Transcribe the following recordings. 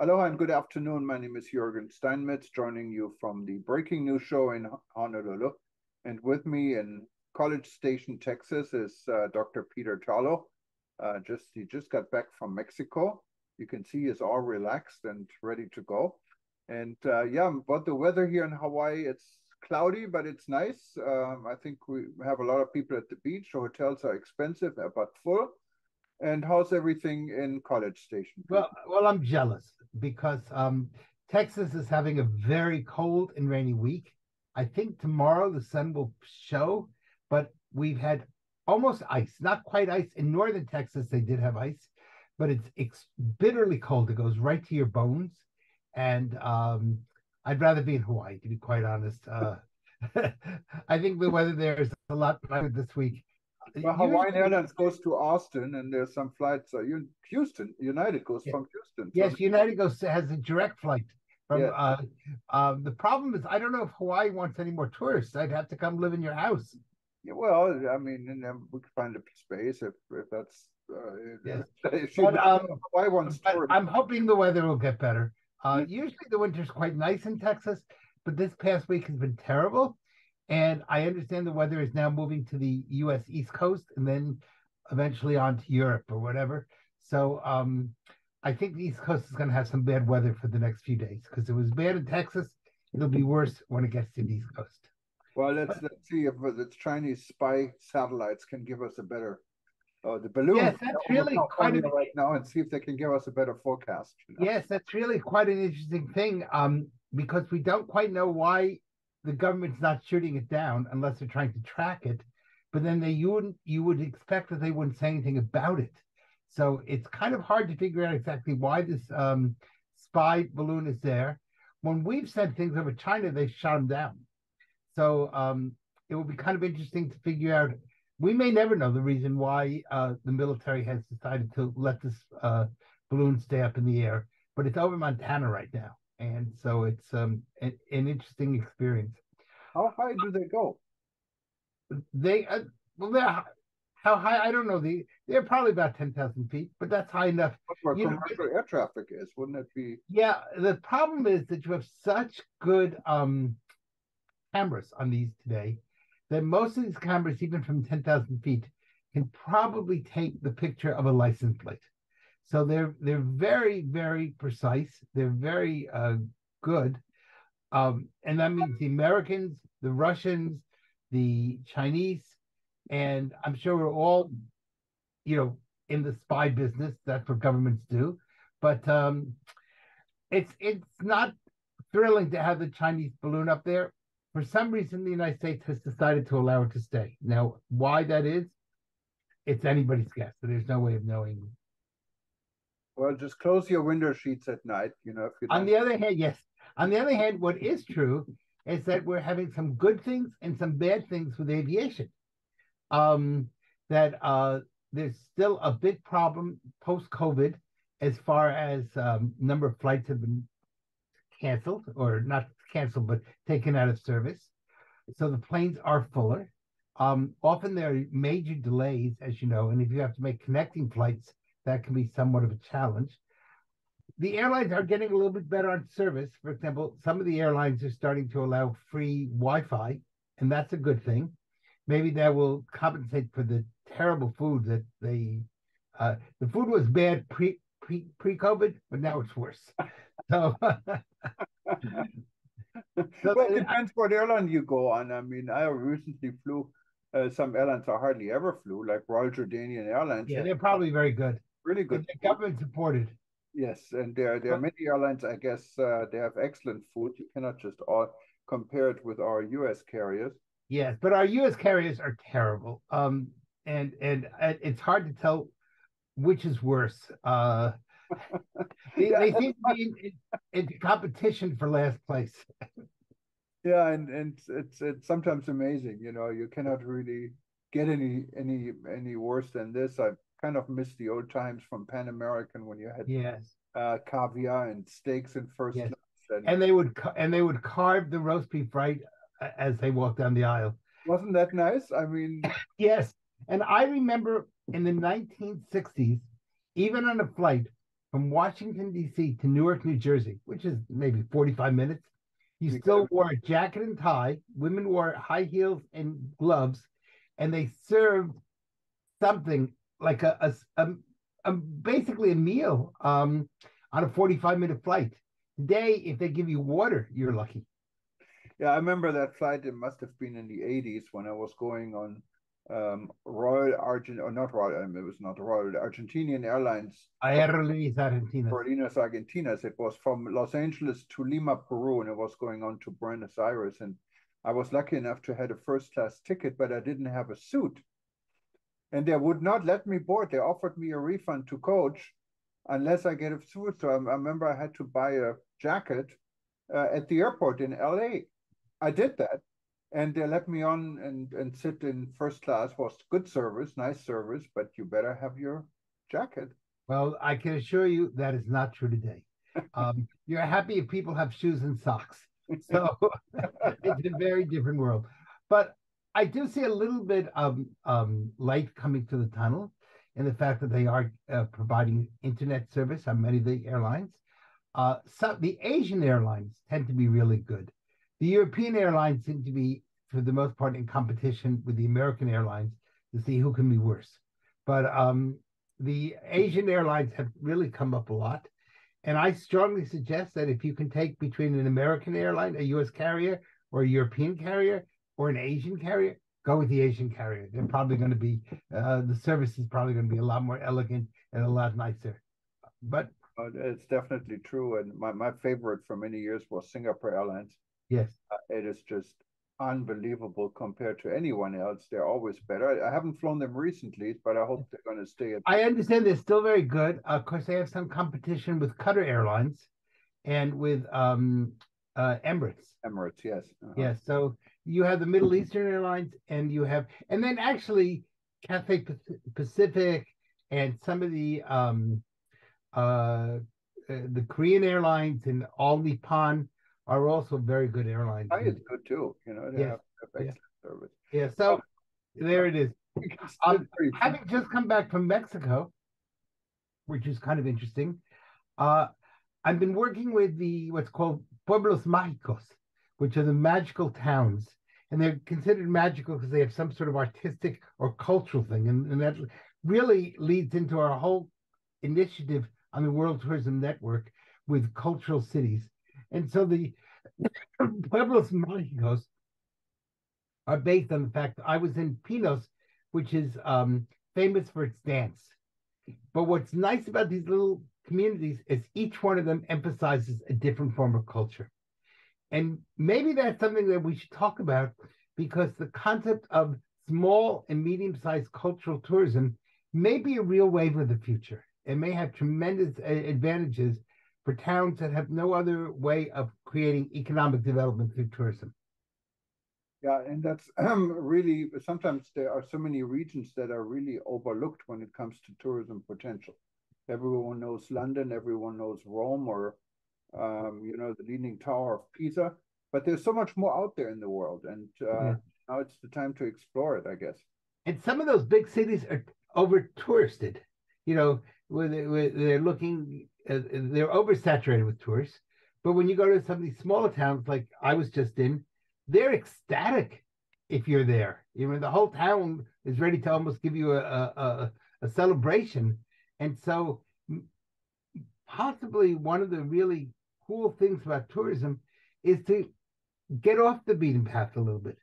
Aloha and good afternoon. My name is Jürgen Steinmetz, joining you from the Breaking News Show in Honolulu. And with me in College Station, Texas, is Dr. Peter Talo. He just got back from Mexico. You can see he's all relaxed and ready to go. And about the weather here in Hawaii, it's cloudy, but it's nice. I think we have a lot of people at the beach. The hotels are expensive, but full. And how's everything in College Station? Well, I'm jealous because Texas is having a very cold and rainy week. I think tomorrow the sun will show, but we've had almost ice, not quite ice. In northern Texas, they did have ice, but it's bitterly cold. It goes right to your bones. And I'd rather be in Hawaii, to be quite honest. I think the weather there is a lot better this week. Well, Hawaiian Airlines goes to Austin, and there's some flights. Houston, United goes from Houston. Yes, United has a direct flight from. Yes. The problem is, I don't know if Hawaii wants any more tourists. I'd have to come live in your house. Yeah, well, I mean, and then we could find a space if that's. Yes. Hawaii wants tourists. I'm hoping the weather will get better. Usually the winter's quite nice in Texas, but this past week has been terrible. And I understand the weather is now moving to the U.S. East Coast and then eventually on to Europe or whatever. So I think the East Coast is going to have some bad weather for the next few days because it was bad in Texas. It'll be worse when it gets to the East Coast. Well, let's see if the Chinese spy satellites can give us a better the balloon. Yes, that's really quite right now, and see if they can give us a better forecast. Yes, that's really quite an interesting thing because we don't quite know why the government's not shooting it down unless they're trying to track it. But then you would expect that they wouldn't say anything about it. So it's kind of hard to figure out exactly why this spy balloon is there. When we've sent things over China, they shot them down. So it will be kind of interesting to figure out. We may never know the reason why the military has decided to let this balloon stay up in the air, but it's over Montana right now. And so it's an interesting experience. How high do they go? They're how high? I don't know. They're probably about 10,000 feet, but that's high enough. That's where commercial air traffic is, wouldn't it be? Yeah. The problem is that you have such good cameras on these today that most of these cameras, even from 10,000 feet, can probably take the picture of a license plate. So they're very, very precise. They're very good. And that means the Americans, the Russians, the Chinese, and I'm sure we're all, in the spy business. That's what governments do. But it's not thrilling to have the Chinese balloon up there. For some reason, the United States has decided to allow it to stay. Now, why that is, it's anybody's guess. So there's no way of knowing. Well, just close your window sheets at night, if you On the other hand, yes. On the other hand, what is true is that we're having some good things and some bad things with aviation. There's still a big problem post-COVID as far as number of flights have been canceled, or not canceled, but taken out of service. So the planes are fuller. Often there are major delays, as you know, and if you have to make connecting flights, that can be somewhat of a challenge. The airlines are getting a little bit better on service. For example, some of the airlines are starting to allow free Wi-Fi, and that's a good thing. Maybe that will compensate for the terrible food that the food was bad pre-COVID, but now it's worse. So, well, it depends what airline you go on. I mean, I recently flew. Some airlines I hardly ever flew, like Royal Jordanian Airlines. Yeah, they're probably very good. Really good. They're government supported. Yes, and there are many airlines, I guess, they have excellent food. You cannot just all compare it with our U.S. carriers. Yes, but our U.S. carriers are terrible. And it's hard to tell which is worse. They seem to be in competition for last place. Yeah, and it's sometimes amazing. You cannot really get any worse than this. I kind of miss the old times from Pan American when you had caviar and steaks in first class. And they would carve the roast beef right as they walked down the aisle. Wasn't that nice? I mean, yes. And I remember in the 1960s, even on a flight, from Washington, D.C. to Newark, New Jersey, which is maybe 45 minutes. You You still gotta- wore a jacket and tie. Women wore high heels and gloves, and they served something like basically a meal on a 45-minute flight. Today, if they give you water, you're lucky. Yeah, I remember that flight. It must have been in the 80s when I was going on Royal Argent, or not Royal, it was not Royal, Argentinian Airlines, Aerolíneas Argentinas. Aerolíneas Argentinas. It was from Los Angeles to Lima, Peru, and it was going on to Buenos Aires. And I was lucky enough to have a first class ticket, but I didn't have a suit. And they would not let me board. They offered me a refund to coach unless I get a suit. So I remember I had to buy a jacket at the airport in LA. I did that. And they let me on and sit in first class. Was good service, nice service, but you better have your jacket. Well, I can assure you that is not true today. You're happy if people have shoes and socks. So it's a very different world. But I do see a little bit of light coming to the tunnel in the fact that they are providing internet service on many of the airlines. So the Asian airlines tend to be really good. The European airlines seem to be, for the most part, in competition with the American airlines to see who can be worse. But the Asian airlines have really come up a lot. And I strongly suggest that if you can take between an American airline, a US carrier, or a European carrier, or an Asian carrier, go with the Asian carrier. They're probably going to be, the service is probably going to be a lot more elegant and a lot nicer. But it's definitely true. And my favorite for many years was Singapore Airlines. yes, it is just unbelievable compared to anyone else. They're always better. I haven't flown them recently, but I hope they're going to stay at. I understand they're still very good. Of course, they have some competition with Qatar Airlines and with Emirates. Emirates, yes. Yes, so you have the Middle Eastern Airlines, and you have, and then actually Cathay Pacific and some of the Korean airlines and All Nippon are also very good airlines. Thai is good too. You know, they Yes, have yeah. excellent service. Yeah, so there it is. Having just come back from Mexico, which is kind of interesting, I've been working with the what's called pueblos mágicos, which are the magical towns, and they're considered magical because they have some sort of artistic or cultural thing, and that really leads into our whole initiative on the World Tourism Network with cultural cities. And so the pueblos mágicos are based on the fact that I was in Pinos, which is famous for its dance. But what's nice about these little communities is each one of them emphasizes a different form of culture. And maybe that's something that we should talk about, because the concept of small and medium-sized cultural tourism may be a real wave of the future. It may have tremendous advantages for towns that have no other way of creating economic development through tourism. Yeah, and that's really, sometimes there are so many regions that are really overlooked when it comes to tourism potential. Everyone knows London, everyone knows Rome, or the Leaning Tower of Pisa, but there's so much more out there in the world, and now it's the time to explore it, I guess. And some of those big cities are over touristed. You know, they're looking, they're oversaturated with tourists. But when you go to some of these smaller towns, like I was just in, they're ecstatic if you're there. You know, the whole town is ready to almost give you a celebration. And so possibly one of the really cool things about tourism is to get off the beaten path a little bit.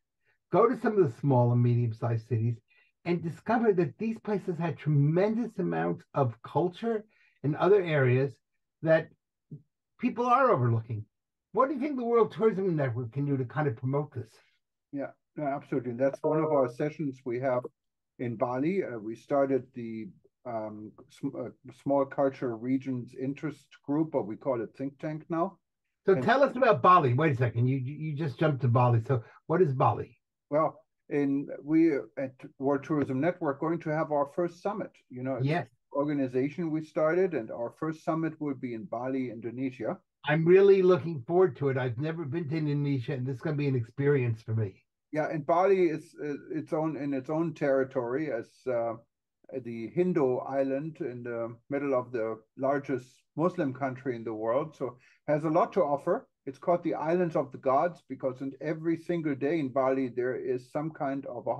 Go to some of the small and medium-sized cities and discover that these places had tremendous amounts of culture and other areas that people are overlooking. What do you think the World Tourism Network can do to kind of promote this? Yeah, no, absolutely. That's one of our sessions we have in Bali. We started the Small Culture Regions Interest Group, or we call it Think Tank now. So tell us about Bali. Wait a second. You just jumped to Bali. So what is Bali? Well, we at World Tourism Network going to have our first summit. You know, yes, organization we started, and our first summit will be in Bali, Indonesia. I'm really looking forward to it. I've never been to Indonesia, and this is going to be an experience for me. Yeah, and Bali is its own territory, as the Hindu island in the middle of the largest Muslim country in the world. So has a lot to offer. It's called the Islands of the Gods because in every single day in Bali there is some kind of a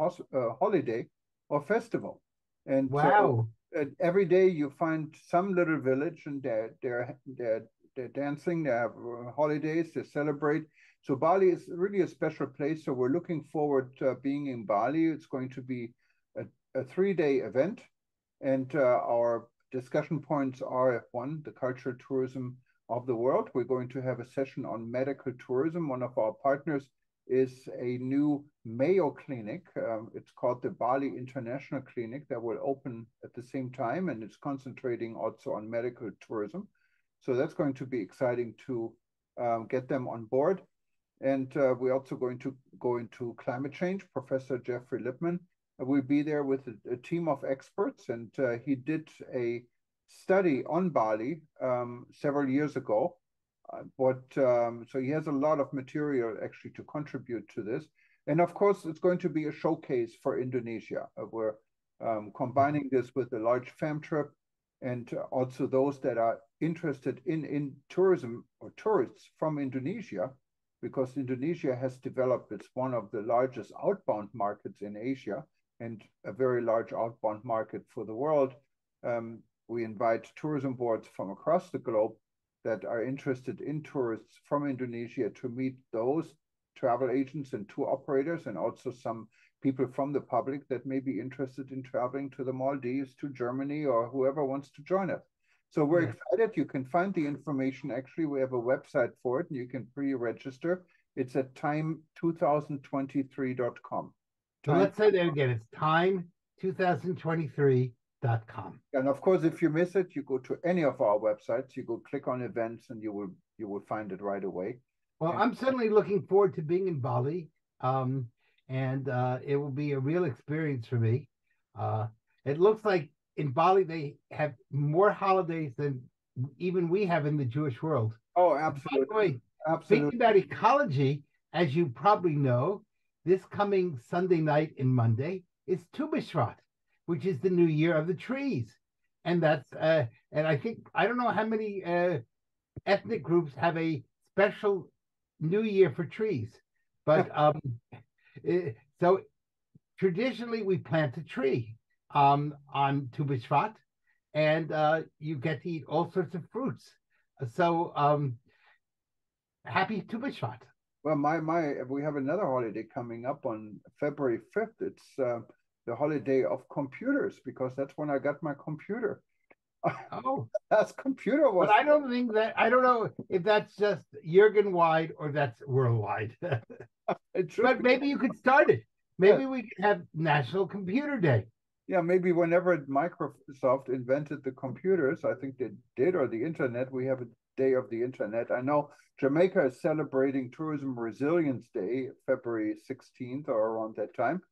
holiday or festival, and Wow. every day you find some little village and they're dancing. They have holidays. They celebrate. So Bali is really a special place. So we're looking forward to being in Bali. It's going to be a 3-day event, and our discussion points are one, the cultural tourism of the world. We're going to have a session on medical tourism. One of our partners is a new Mayo clinic. It's called the Bali International Clinic that will open at the same time, and it's concentrating also on medical tourism. So that's going to be exciting to get them on board. And we're also going to go into climate change. Professor Jeffrey Lipman will be there with a team of experts, and he did a study on Bali several years ago. So he has a lot of material actually to contribute to this. And of course, it's going to be a showcase for Indonesia. We're combining this with a large fam trip, and also those that are interested in tourism or tourists from Indonesia, because Indonesia has developed, it's one of the largest outbound markets in Asia and a very large outbound market for the world. We invite tourism boards from across the globe that are interested in tourists from Indonesia to meet those travel agents and tour operators, and also some people from the public that may be interested in traveling to the Maldives, to Germany, or whoever wants to join us. So we're excited. You can find the information. Actually, we have a website for it, and you can pre-register. It's at time2023.com. So let's say that again. It's time2023.com. And of course, if you miss it, you go to any of our websites. You go click on events, and you will find it right away. Well, I'm certainly looking forward to being in Bali, and it will be a real experience for me. It looks like in Bali they have more holidays than even we have in the Jewish world. Oh, absolutely. By the way, absolutely. Speaking about ecology, as you probably know, this coming Sunday night and Monday is Tu B'Shvat, which is the new year of the trees. And that's and I don't know how many ethnic groups have a special new year for trees, but so traditionally we plant a tree on Tu B'Shvat, and you get to eat all sorts of fruits. So happy Tu B'Shvat. Well, we have another holiday coming up on February 5th. It's the holiday of computers, because that's when I got my computer. Oh, that's computer was. But I don't know if that's just Jurgen wide or that's worldwide. But maybe you could start it. Maybe we could have National Computer Day. Yeah, maybe whenever Microsoft invented the computers, I think they did, or the internet, we have a day of the internet. I know Jamaica is celebrating Tourism Resilience Day, February 16th or around that time.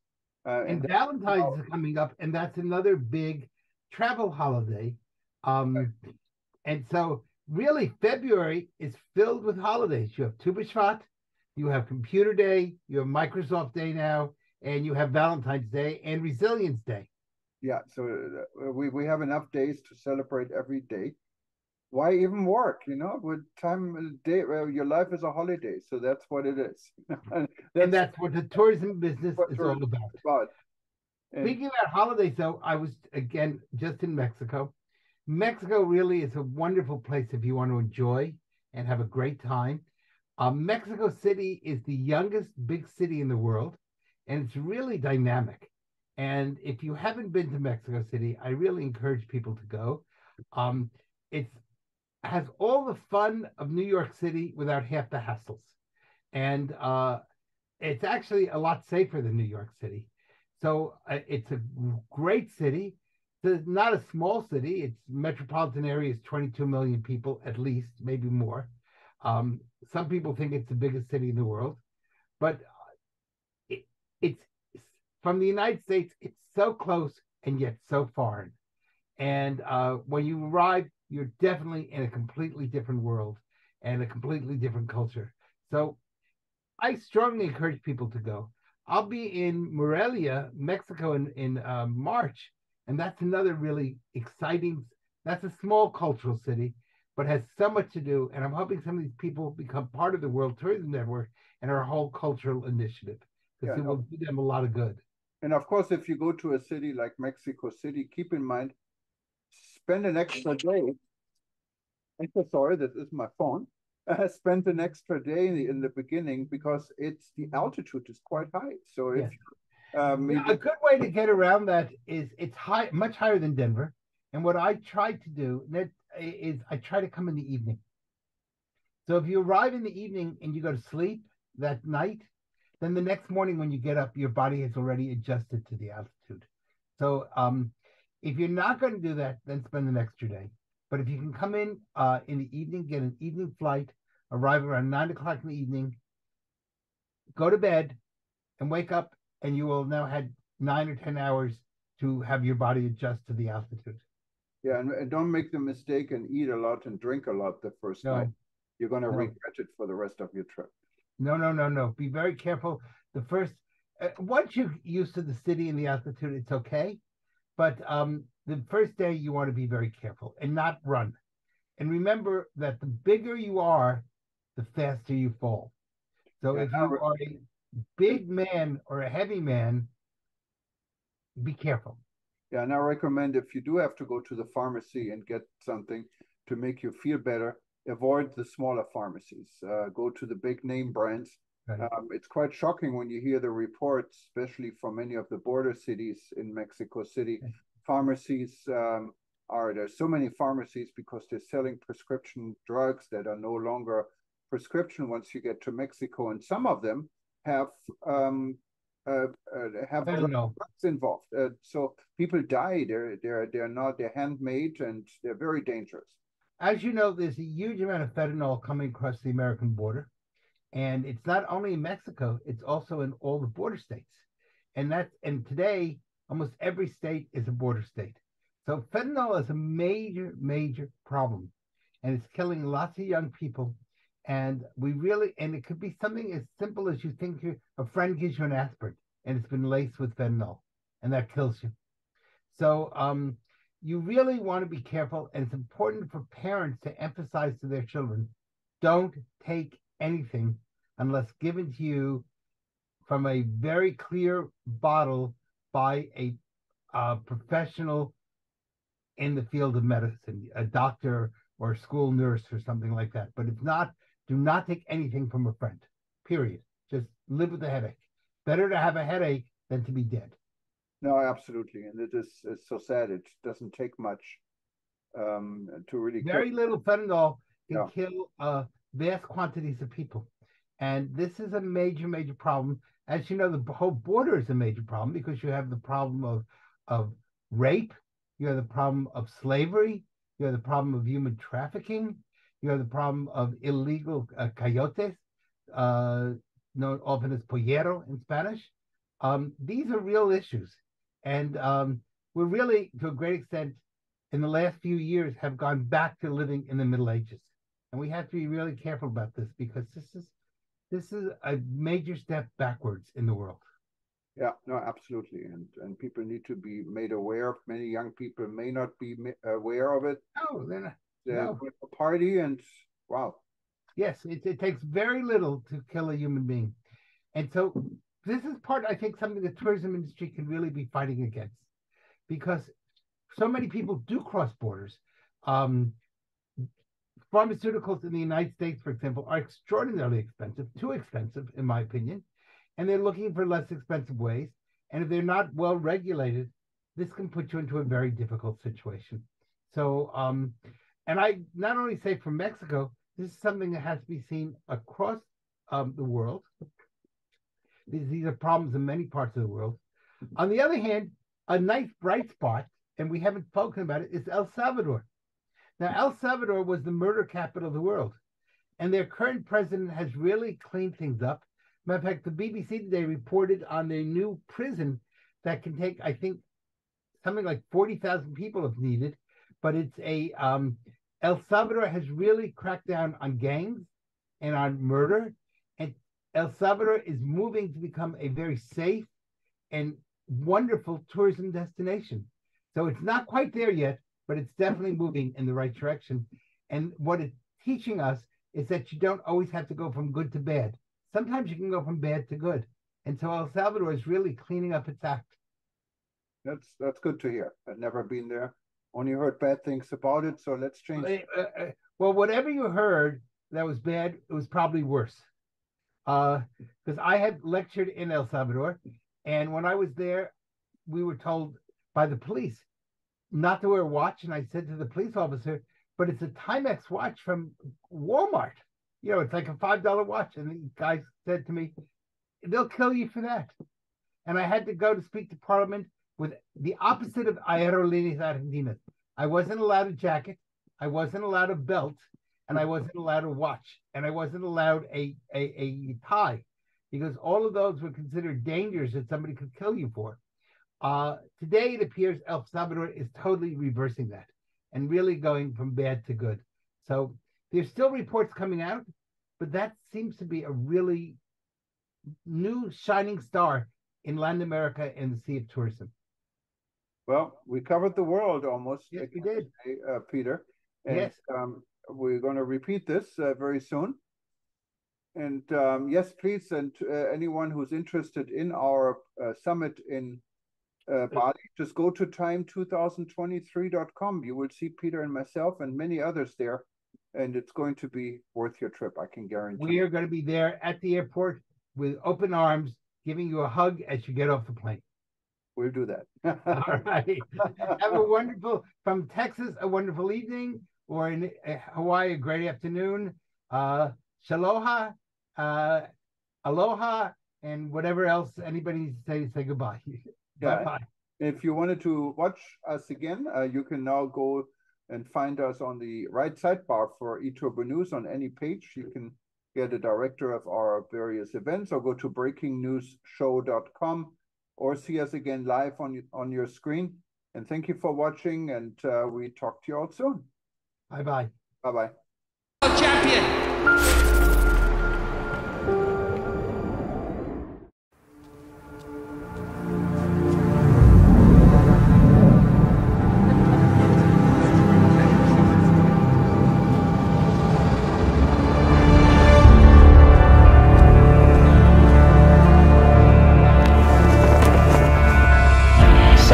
And Valentine's is coming up, and that's another big travel holiday. And so really February is filled with holidays. You have Tu B'Shvat, you have Computer Day, you have Microsoft Day now, and you have Valentine's Day and Resilience Day. Yeah, so we have enough days to celebrate every day. Why even work? With time, day, your life is a holiday, so that's what it is. and that's what the tourism business is all about. Speaking about holidays, though, I was again just in Mexico. Mexico really is a wonderful place if you want to enjoy and have a great time. Mexico City is the youngest big city in the world, and it's really dynamic. And if you haven't been to Mexico City, I really encourage people to go. It has all the fun of New York City without half the hassles. And it's actually a lot safer than New York City. So it's a great city. It's not a small city. Its metropolitan area is 22 million people, at least, maybe more. Some people think it's the biggest city in the world. But it's from the United States, it's so close and yet so foreign. And when you arrive, you're definitely in a completely different world and a completely different culture. So I strongly encourage people to go. I'll be in Morelia, Mexico in March, And that's another really exciting, that's a small cultural city, but has so much to do. And I'm hoping some of these people become part of the World Tourism Network and our whole cultural initiative, because Yeah, it will do them a lot of good. and of course, if you go to a city like Mexico City, keep in mind, spend an extra day. I'm so sorry, this is my phone. Spend an extra day in the beginning because it's the altitude is quite high. So if Yes. Yeah, maybe a good way to get around that is it's high, much higher than Denver. And what I try to do is I try to come in the evening. So if you arrive in the evening and you go to sleep that night, then the next morning when you get up, your body has already adjusted to the altitude. So if you're not going to do that, then spend an extra day. But if you can come in the evening, get an evening flight, arrive around 9 o'clock in the evening, go to bed, and wake up, and you will now had 9 or 10 hours to have your body adjust to the altitude. yeah, and don't make the mistake and eat a lot and drink a lot the first night. No, You're going to no, regret it for the rest of your trip. no. Be very careful. The first, once you're used to the city and the altitude, it's okay. But the first day you want to be very careful and not run. And remember that the bigger you are, the faster you fall. So Yeah, if you are a big man or a heavy man, be careful. yeah, and I recommend if you do have to go to the pharmacy and get something to make you feel better, avoid the smaller pharmacies. Go to the big name brands. Right. It's quite shocking when you hear the reports, especially from many of the border cities in Mexico City. Pharmacies there's so many pharmacies because they're selling prescription drugs that are no longer prescription once you get to Mexico, and some of them have have drugs involved. So people die. They're not. They're handmade and they're very dangerous. As you know, there's a huge amount of fentanyl coming across the American border, and it's not only in Mexico; it's also in all the border states. And today, almost every state is a border state. So fentanyl is a major problem, and it's killing lots of young people. And it could be something as simple as you think a friend gives you an aspirin, and it's been laced with fentanyl, and that kills you. So you really want to be careful, and it's important for parents to emphasize to their children, don't take anything unless given to you from a very clear bottle by a professional in the field of medicine, a doctor or a school nurse or something like that. But if not, do not take anything from a friend, period. Just live with the headache. Better to have a headache than to be dead. No, absolutely. And it's so sad. It doesn't take much to really kill. Very little fentanyl can kill vast quantities of people. And this is a major problem. As you know, the whole border is a major problem because you have the problem of rape, you have the problem of slavery, you have the problem of human trafficking, you have the problem of illegal coyotes, known often as pollero in Spanish. These are real issues. And we're really, to a great extent, in the last few years, have gone back to living in the Middle Ages. And we have to be really careful about this because this is a major step backwards in the world. Yeah, no, absolutely. And people need to be made aware. Many young people may not be aware of it. No, they're not. No. A party and wow. Yes, it takes very little to kill a human being. And so this is part, I think, something the tourism industry can really be fighting against because so many people do cross borders. Pharmaceuticals in the United States, for example, are extraordinarily expensive, too expensive, in my opinion, and they're looking for less expensive ways. And if they're not well regulated, this can put you into a very difficult situation. So, and I not only say for Mexico, this is something that has to be seen across the world. These are problems in many parts of the world. On the other hand, a nice bright spot, and we haven't spoken about it, is El Salvador. Now, El Salvador was the murder capital of the world, and their current president has really cleaned things up. Matter of fact, the BBC today reported on their new prison that can take, I think, something like 40,000 people if needed. But it's El Salvador has really cracked down on gangs and on murder. And El Salvador is moving to become a very safe and wonderful tourism destination. So it's not quite there yet, but it's definitely moving in the right direction. And what it's teaching us is that you don't always have to go from good to bad. Sometimes you can go from bad to good. And so El Salvador is really cleaning up its act. That's good to hear. I've never been there. Only heard bad things about it, so let's change. Well, whatever you heard that was bad, it was probably worse. Because I had lectured in El Salvador, and when I was there, we were told by the police not to wear a watch. And I said to the police officer, but it's a Timex watch from Walmart. You know, it's like a $5 watch. And the guy said to me, they'll kill you for that. And I had to go to speak to Parliament with the opposite of Aerolíneas Argentinas. I wasn't allowed a jacket, I wasn't allowed a belt, and I wasn't allowed a watch, and I wasn't allowed a tie, because all of those were considered dangers that somebody could kill you for. Today, it appears El Salvador is totally reversing that and really going from bad to good. So there's still reports coming out, but that seems to be a really new shining star in Latin America and the Sea of Tourism. Well, we covered the world almost. Yes, we did. Peter. And, yes. We're going to repeat this very soon. And yes, please, and anyone who's interested in our summit in Bali, just go to time2023.com. You will see Peter and myself and many others there, and it's going to be worth your trip, I can guarantee. We are going to be there at the airport with open arms, giving you a hug as you get off the plane. We'll do that. All right. Have a wonderful, from Texas, a wonderful evening, or in Hawaii, a great afternoon. Shaloha, aloha, and whatever else anybody needs to say goodbye. Yeah. Bye-bye. If you wanted to watch us again, you can now go and find us on the right sidebar for eTurbo News on any page. You can get a director of our various events, or go to breakingnewsshow.com, or see us again live on your screen. And thank you for watching, and we talk to you all soon. Bye-bye. Bye-bye. Champion.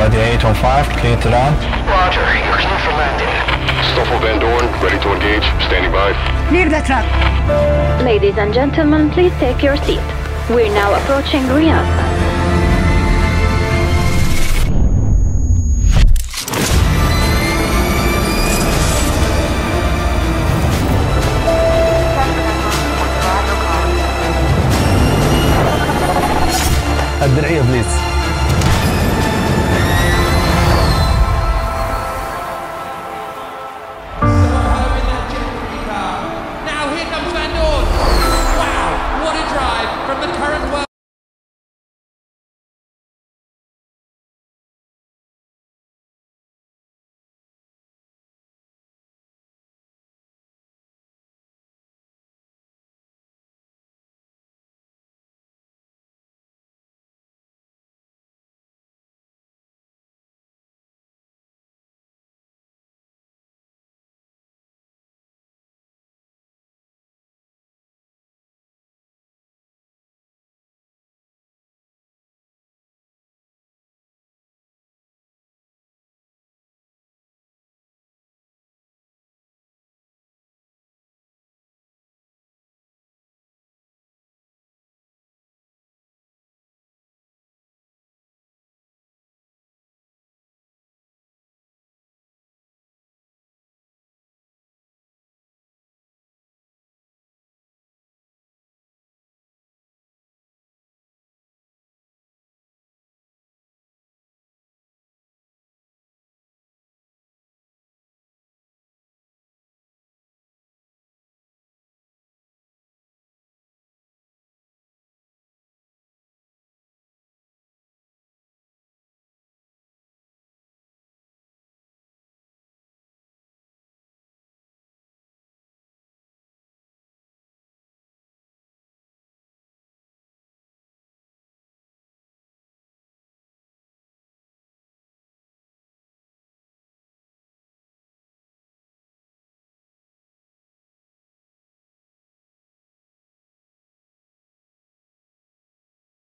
The 805, clear to land. Roger, you're clear for landing. Stoffel Van Dorn, ready to engage, standing by. Clear the track. Ladies and gentlemen, please take your seat. We're now approaching Riyadh. الدرعية بليز.